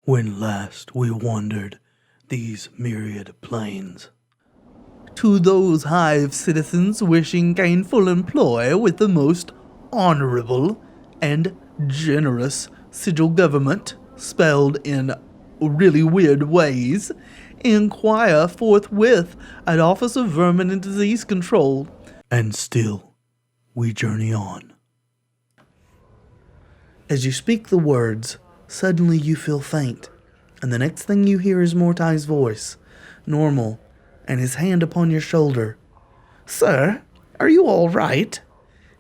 when last we wandered these myriad plains. To those hive citizens wishing gainful employ with the most honorable and generous sigil government, spelled in really weird ways, inquire forthwith at Office of Vermin and Disease Control. And still, we journey on. As you speak the words, suddenly you feel faint, and the next thing you hear is Mortai's voice, normal, and his hand upon your shoulder. "Sir, are you all right?"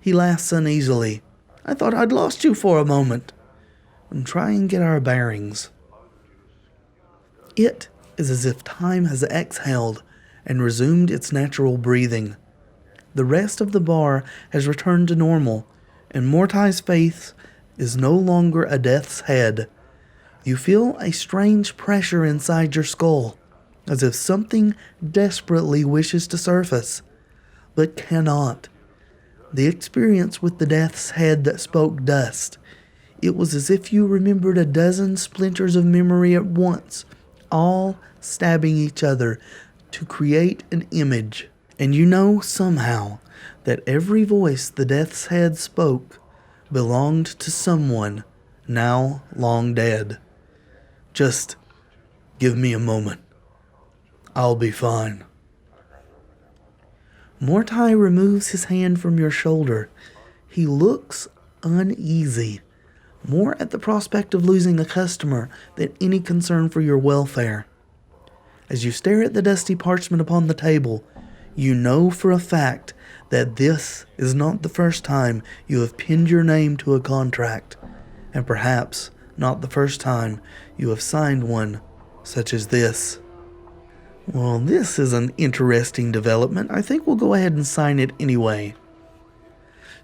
He laughs uneasily. "I thought I'd lost you for a moment." And try and get our bearings. It is as if time has exhaled and resumed its natural breathing. The rest of the bar has returned to normal, and Mortai's face is no longer a death's head. You feel a strange pressure inside your skull, as if something desperately wishes to surface, but cannot. The experience with the death's head that spoke dust, it was as if you remembered a dozen splinters of memory at once, all stabbing each other to create an image. And you know somehow that every voice the death's head spoke belonged to someone now long dead. Just give me a moment. I'll be fine. Mortai removes his hand from your shoulder. He looks uneasy, more at the prospect of losing a customer than any concern for your welfare. As you stare at the dusty parchment upon the table, you know for a fact that this is not the first time you have pinned your name to a contract, and perhaps not the first time you have signed one such as this. Well, this is an interesting development. I think we'll go ahead and sign it anyway.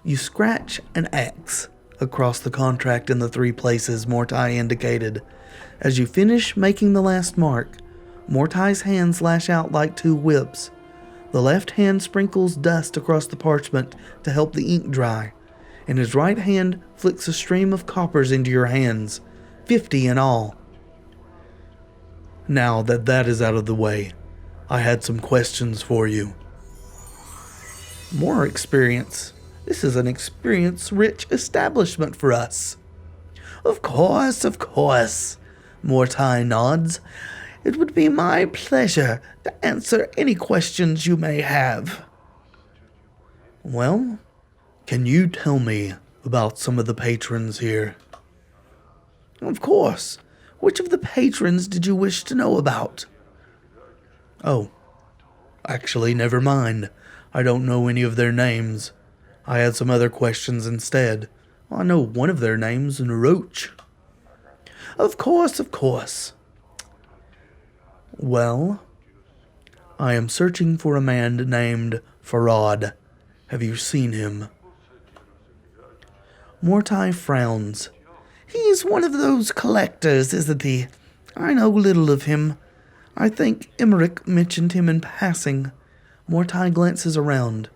You scratch an X across the contract in the 3 places Mortai indicated. As you finish making the last mark, Mortai's hands lash out like 2 whips. The left hand sprinkles dust across the parchment to help the ink dry, and his right hand flicks a stream of coppers into your hands, 50 in all. Now that is out of the way, I had some questions for you. More experience. This is an experience-rich establishment for us. Of course. Mortai nods. It would be my pleasure to answer any questions you may have. Well, can you tell me about some of the patrons here? Of course. Which of the patrons did you wish to know about? Oh, actually, never mind. I don't know any of their names. I had some other questions instead. I know one of their names, Roach. Of course. Well, I am searching for a man named Farad. Have you seen him? Mortai frowns. He's one of those collectors, isn't he? I know little of him. I think Emmerich mentioned him in passing. Mortai glances around.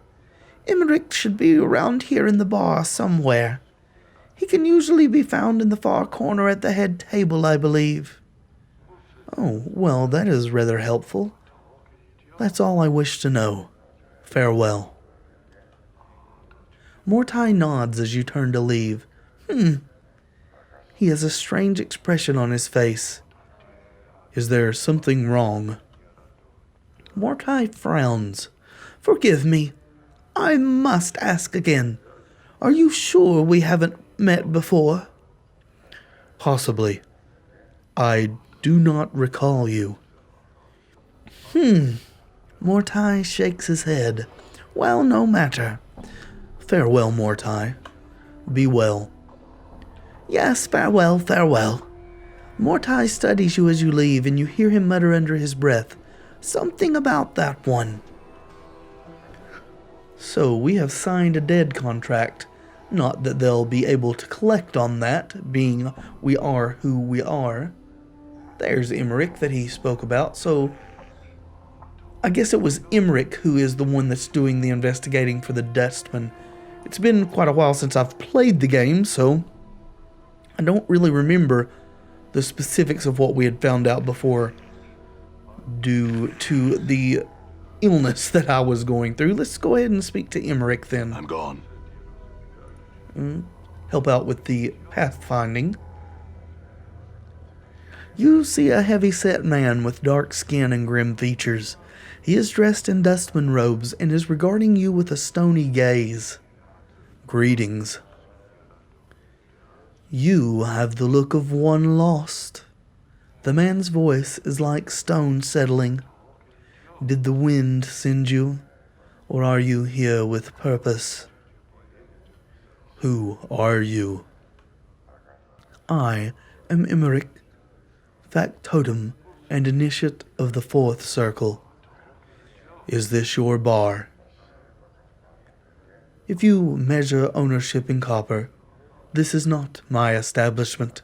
Emmerich should be around here in the bar somewhere. He can usually be found in the far corner at the head table, I believe. Oh, well, that is rather helpful. That's all I wish to know. Farewell. Mortai nods as you turn to leave. He has a strange expression on his face. Is there something wrong? Mortai frowns. Forgive me. I must ask again. Are you sure we haven't met before? Possibly. I do not recall you. Mortai shakes his head. Well, no matter. Farewell, Mortai. Be well. Yes, farewell. Mortai studies you as you leave, and you hear him mutter under his breath, something about that one. So we have signed a dead contract. Not that they'll be able to collect on that, being we are who we are. There's Emmerich that he spoke about, so I guess it was Emmerich who is the one that's doing the investigating for the Dustman. It's been quite a while since I've played the game, so I don't really remember the specifics of what we had found out before due to the illness that I was going through. Let's go ahead and speak to Emmerich then. I'm gone. Help out with the pathfinding. You see a heavy-set man with dark skin and grim features. He is dressed in dustman robes and is regarding you with a stony gaze. Greetings. You have the look of one lost. The man's voice is like stone settling. Did the wind send you, or are you here with purpose? Who are you? I am Emmerich, factotum and initiate of the 4th Circle. Is this your bar? If you measure ownership in copper, this is not my establishment.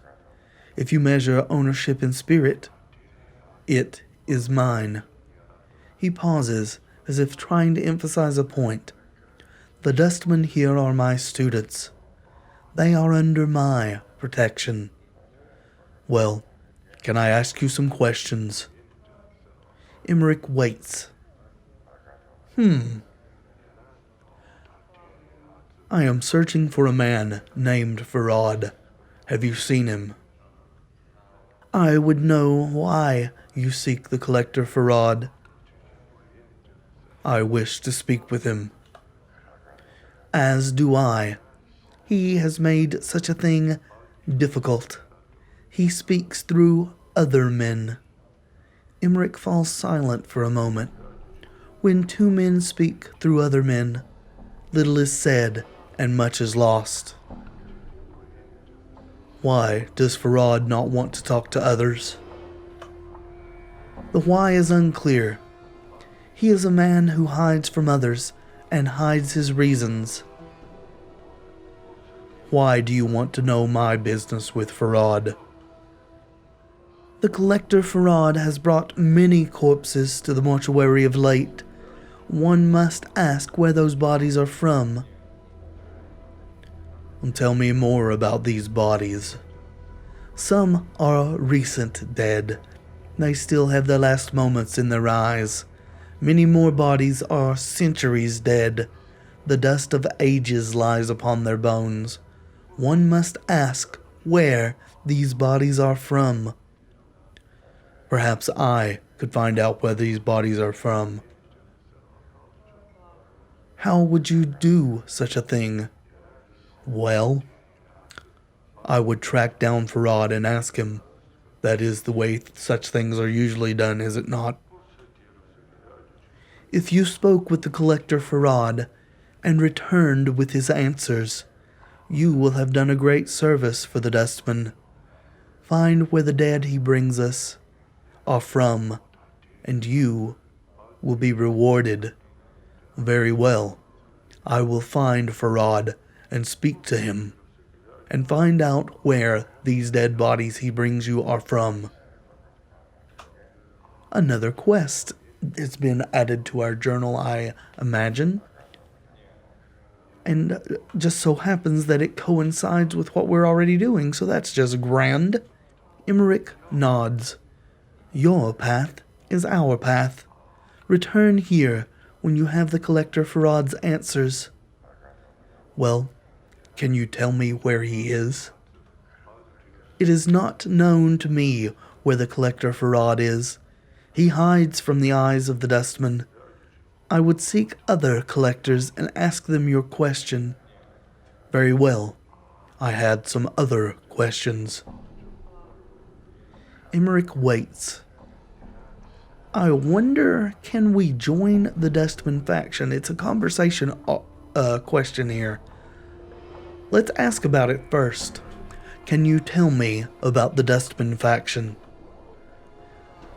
If you measure ownership in spirit, it is mine. He pauses, as if trying to emphasize a point. The dustmen here are my students. They are under my protection. Well, can I ask you some questions? Emmerich waits. I am searching for a man named Farad. Have you seen him? I would know why you seek the collector Farad. I wish to speak with him. As do I. He has made such a thing difficult. He speaks through other men. Emmerich falls silent for a moment. When 2 men speak through other men, little is said and much is lost. Why does Farad not want to talk to others? The why is unclear. He is a man who hides from others and hides his reasons. Why do you want to know my business with Farad? The collector Farad has brought many corpses to the mortuary of late. One must ask where those bodies are from. Tell me more about these bodies. Some are recent dead. They still have their last moments in their eyes. Many more bodies are centuries dead. The dust of ages lies upon their bones. One must ask where these bodies are from. Perhaps I could find out where these bodies are from. How would you do such a thing? Well, I would track down Farad and ask him. That is the way such things are usually done, is it not? If you spoke with the collector Farad and returned with his answers, you will have done a great service for the dustman. Find where the dead he brings us are from, and you will be rewarded. Very well. I will find Farad and speak to him, and find out where these dead bodies he brings you are from. Another quest has been added to our journal, I imagine. And just so happens that it coincides with what we're already doing, so that's just grand. Emmerich nods. Your path is our path. Return here when you have the collector Farad's answers. Well, can you tell me where he is? It is not known to me where the collector Farad is. He hides from the eyes of the dustman. I would seek other collectors and ask them your question. Very well. I had some other questions. Emmerich waits. I wonder, can we join the dustman faction? It's a conversation question here. Let's ask about it first. Can you tell me about the dustman faction?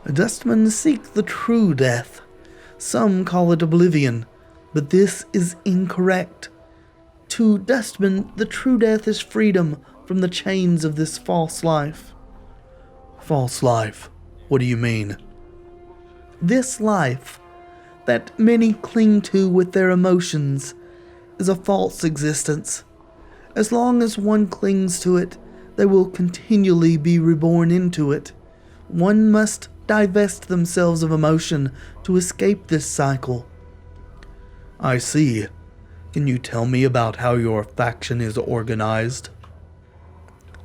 Dustmen seek the true death. Some call it oblivion, but this is incorrect. To dustmen, the true death is freedom from the chains of this false life. False life? What do you mean? This life that many cling to with their emotions is a false existence. As long as one clings to it, they will continually be reborn into it. One must divest themselves of emotion to escape this cycle. I see. Can you tell me about how your faction is organized?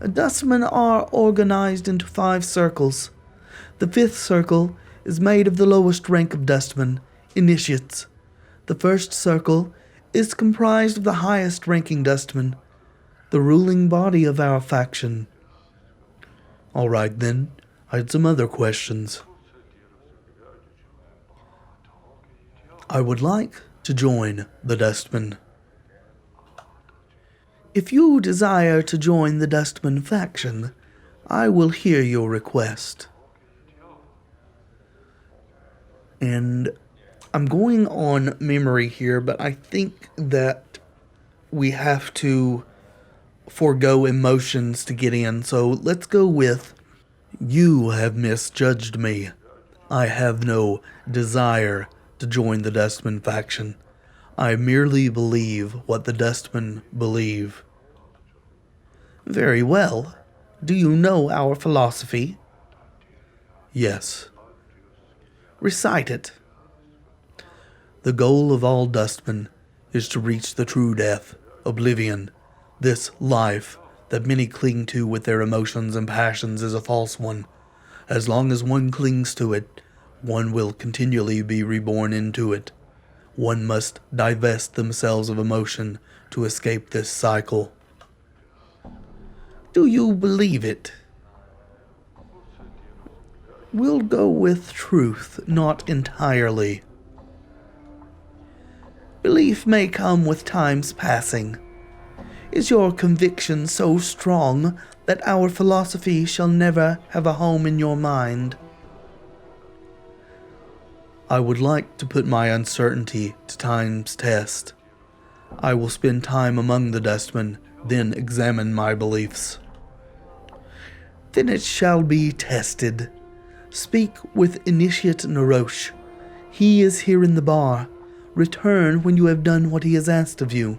Dustmen are organized into 5 circles. The 5th circle is made of the lowest rank of dustmen, initiates. The 1st circle is comprised of the highest ranking dustmen, the ruling body of our faction. All right then, I had some other questions. I would like to join the Dustmen. If you desire to join the Dustman faction, I will hear your request. And I'm going on memory here, but I think that we have to forego emotions to get in. So let's go with, you have misjudged me. I have no desire to join the Dustman faction. I merely believe what the Dustmen believe. Very well. Do you know our philosophy? Yes. Recite it. The goal of all dustmen is to reach the true death, oblivion. This life that many cling to with their emotions and passions is a false one. As long as one clings to it, one will continually be reborn into it. One must divest themselves of emotion to escape this cycle. Do you believe it? We'll go with truth, not entirely. Belief may come with time's passing. Is your conviction so strong that our philosophy shall never have a home in your mind? I would like to put my uncertainty to time's test. I will spend time among the dustmen, then examine my beliefs. Then it shall be tested. Speak with Initiate Narosh. He is here in the bar. Return when you have done what he has asked of you,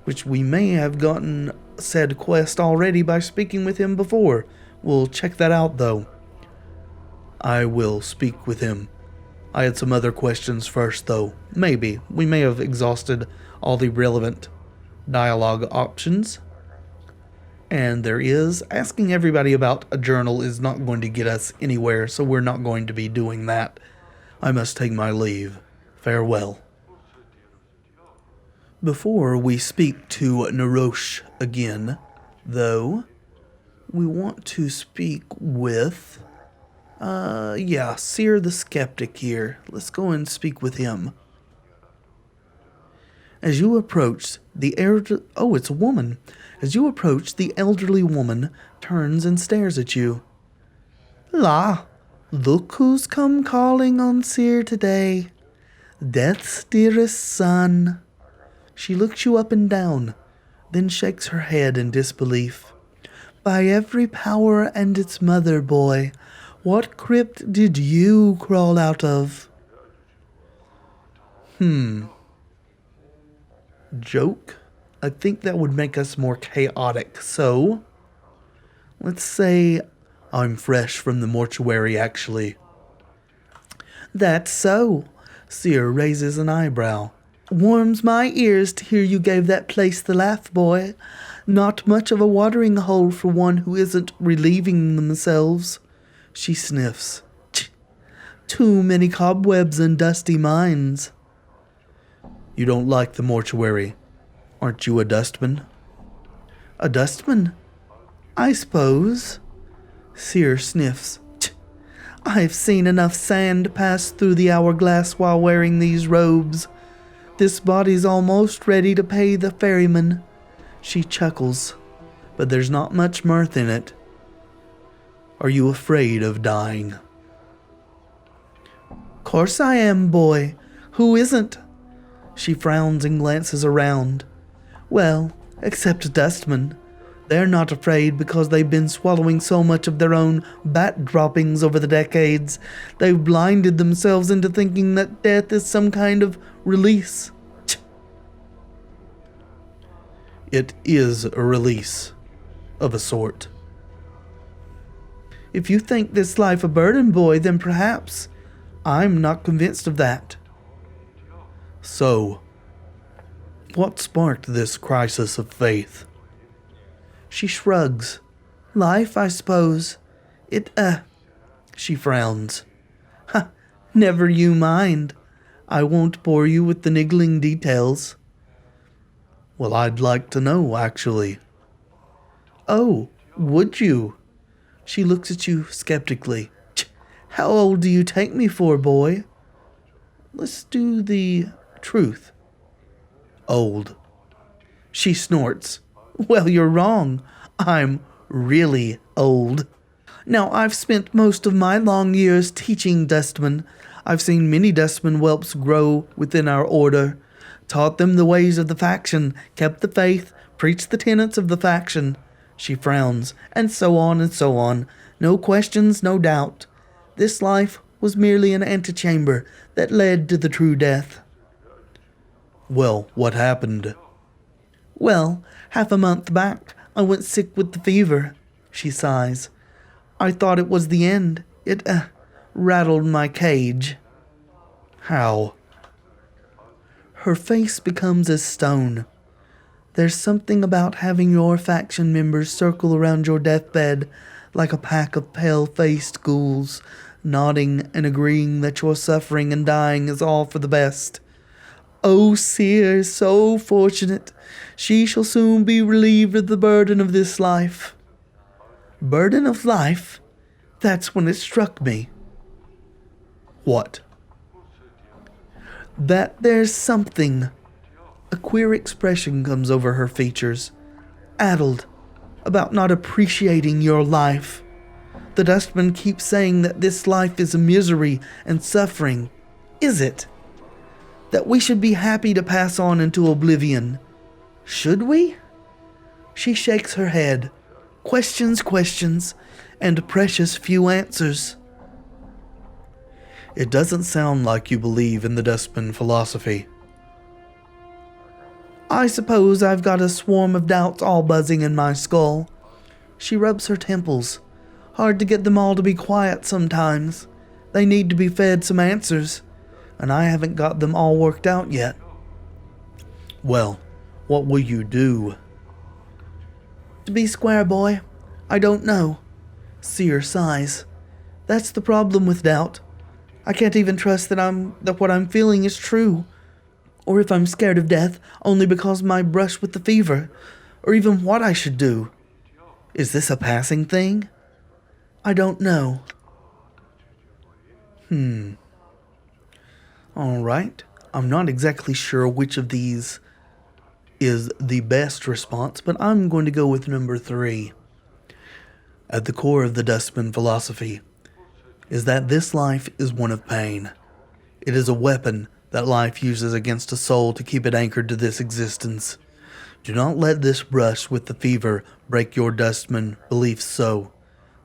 which we may have gotten said quest already by speaking with him before. We'll check that out, though. I will speak with him. I had some other questions first, though. Maybe. We may have exhausted all the relevant dialogue options. And there is. Asking everybody about a journal is not going to get us anywhere, so we're not going to be doing that. I must take my leave. Farewell. Before we speak to Narosh again, though, we want to speak with... Seer the Skeptic here. Let's go and speak with him. As you approach, it's a woman. As you approach, the elderly woman turns and stares at you. La, look who's come calling on Seer today. Death's dearest son. She looks you up and down, then shakes her head in disbelief. By every power and its mother, boy, what crypt did you crawl out of? Joke? I think that would make us more chaotic, so let's say I'm fresh from the mortuary, actually. That's so. Seer raises an eyebrow. Warms my ears to hear you gave that place the laugh, boy. Not much of a watering hole for one who isn't relieving themselves. She sniffs. Too many cobwebs and dusty minds. You don't like the mortuary. Aren't you a dustman? A dustman? I suppose. Seer sniffs. I've seen enough sand pass through the hourglass while wearing these robes. This body's almost ready to pay the ferryman. She chuckles, but there's not much mirth in it. Are you afraid of dying? Course I am, boy. Who isn't? She frowns and glances around. Well, except dustmen. They're not afraid because they've been swallowing so much of their own bat droppings over the decades. They've blinded themselves into thinking that death is some kind of release. It is a release, of a sort. If you think this life a burden, boy, then perhaps. I'm not convinced of that. So, what sparked this crisis of faith? She shrugs. Life, I suppose. She frowns. Ha, never you mind. I won't bore you with the niggling details. Well, I'd like to know, actually. Oh, would you? She looks at you skeptically. How old do you take me for, boy? Let's do the truth. Old. She snorts. Well, you're wrong. I'm really old. Now, I've spent most of my long years teaching dustmen. I've seen many dustman whelps grow within our order, taught them the ways of the faction, kept the faith, preached the tenets of the faction. She frowns, and so on and so on. No questions, no doubt. This life was merely an antechamber that led to the true death. Well, what happened? Well, half a month back, I went sick with the fever. She sighs. I thought it was the end. It, rattled my cage. How? Her face becomes as stone. There's something about having your faction members circle around your deathbed like a pack of pale-faced ghouls, nodding and agreeing that your suffering and dying is all for the best. Oh, Seer is so fortunate. She shall soon be relieved of the burden of this life. Burden of life? That's when it struck me. What? That there's something. A queer expression comes over her features. Addled. About not appreciating your life. The dustman keeps saying that this life is a misery and suffering. Is it? That we should be happy to pass on into oblivion. Should we? She shakes her head. Questions, and precious few answers. It doesn't sound like you believe in the dustman philosophy. I suppose I've got a swarm of doubts all buzzing in my skull. She rubs her temples. Hard to get them all to be quiet sometimes. They need to be fed some answers, and I haven't got them all worked out yet. Well, what will you do? To be square, boy, I don't know. Seer sighs. That's the problem with doubt. I can't even trust that what I'm feeling is true. Or if I'm scared of death only because my brush with the fever. Or even what I should do. Is this a passing thing? I don't know. All right. I'm not exactly sure which of these is the best response, but I'm going to go with number 3. At the core of the dustman philosophy is that this life is one of pain. It is a weapon that life uses against a soul to keep it anchored to this existence. Do not let this brush with the fever break your dustman beliefs so.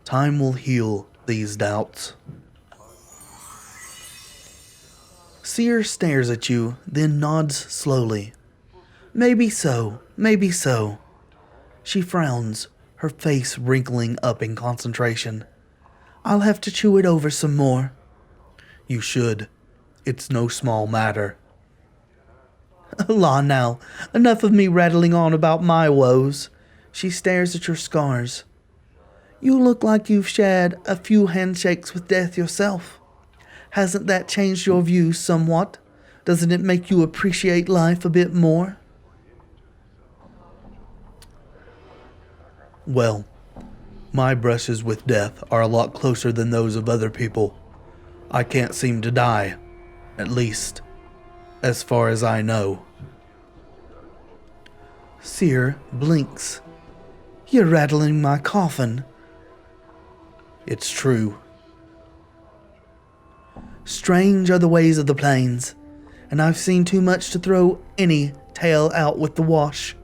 Time will heal these doubts. Seer stares at you, then nods slowly. Maybe so, maybe so. She frowns, her face wrinkling up in concentration. I'll have to chew it over some more. You should. It's no small matter. La now, enough of me rattling on about my woes. She stares at your scars. You look like you've shared a few handshakes with death yourself. Hasn't that changed your views somewhat? Doesn't it make you appreciate life a bit more? Well, my brushes with death are a lot closer than those of other people. I can't seem to die, at least, as far as I know. Seer blinks. You're rattling my coffin. It's true. Strange are the ways of the plains, and I've seen too much to throw any tale out with the wash.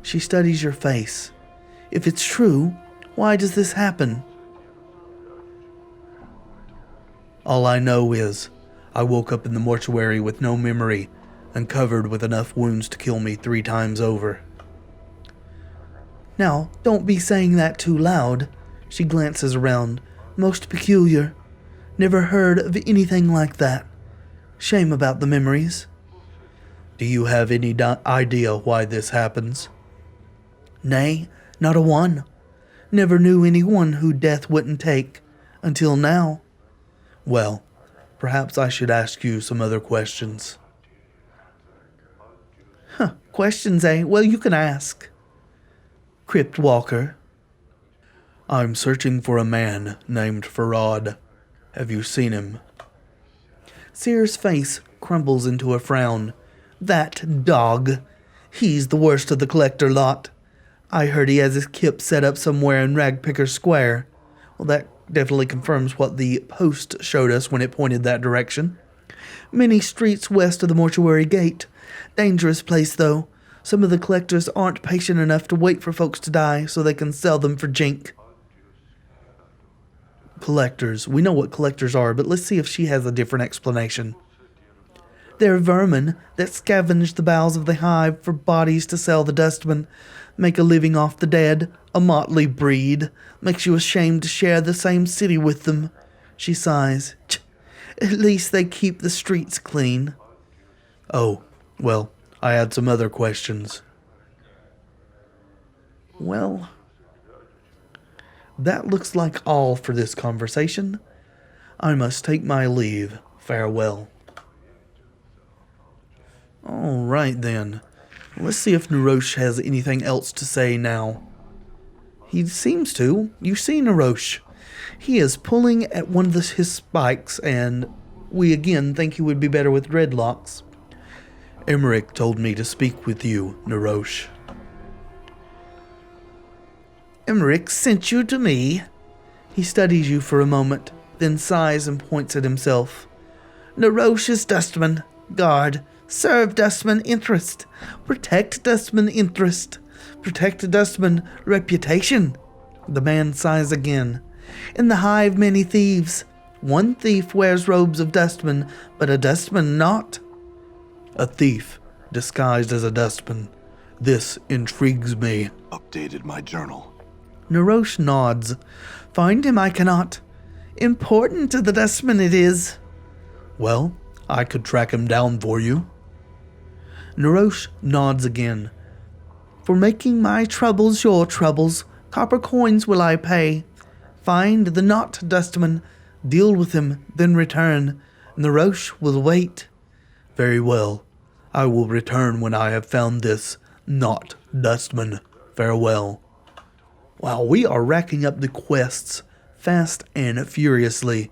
She studies your face. If it's true, why does this happen? All I know is I woke up in the mortuary with no memory and covered with enough wounds to kill me 3 times over. Now, don't be saying that too loud. She glances around. Most peculiar. Never heard of anything like that. Shame about the memories. Do you have any idea why this happens? Nay, not a one. Never knew anyone who death wouldn't take. Until now. Well, perhaps I should ask you some other questions. Questions, eh? Well, you can ask. Crypt Walker. I'm searching for a man named Farad. Have you seen him? Seer's face crumbles into a frown. That dog. He's the worst of the collector lot. I heard he has his kip set up somewhere in Ragpicker Square. Well, that definitely confirms what the post showed us when it pointed that direction. Many streets west of the mortuary gate. Dangerous place, though. Some of the collectors aren't patient enough to wait for folks to die so they can sell them for jink. Collectors. We know what collectors are, but let's see if she has a different explanation. They're vermin that scavenge the bowels of the hive for bodies to sell the dustmen. Make a living off the dead. A motley breed. Makes you ashamed to share the same city with them. She sighs. At least they keep the streets clean. Oh, well, I had some other questions. Well, that looks like all for this conversation. I must take my leave. Farewell. All right, then. Let's see if Narosh has anything else to say now. He seems to. You see Narosh. He is pulling at one of his spikes, and we again think he would be better with dreadlocks. Emmerich told me to speak with you, Narosh. Emmerich sent you to me? He studies you for a moment, then sighs and points at himself. Narosh is dustman, guard, serve dustman interest, protect dustman interest, protect dustman reputation. The man sighs again. In the hive many thieves. One thief wears robes of dustman, but a dustman not. A thief, disguised as a dustman. This intrigues me. Updated my journal. Narosh nods. Find him I cannot. Important to the dustman it is. Well, I could track him down for you. Narosh nods again. For making my troubles your troubles, copper coins will I pay. Find the not dustman, deal with him, then return. Narosh will wait. Very well. I will return when I have found this not dustman. Farewell. Wow, we are racking up the quests fast and furiously.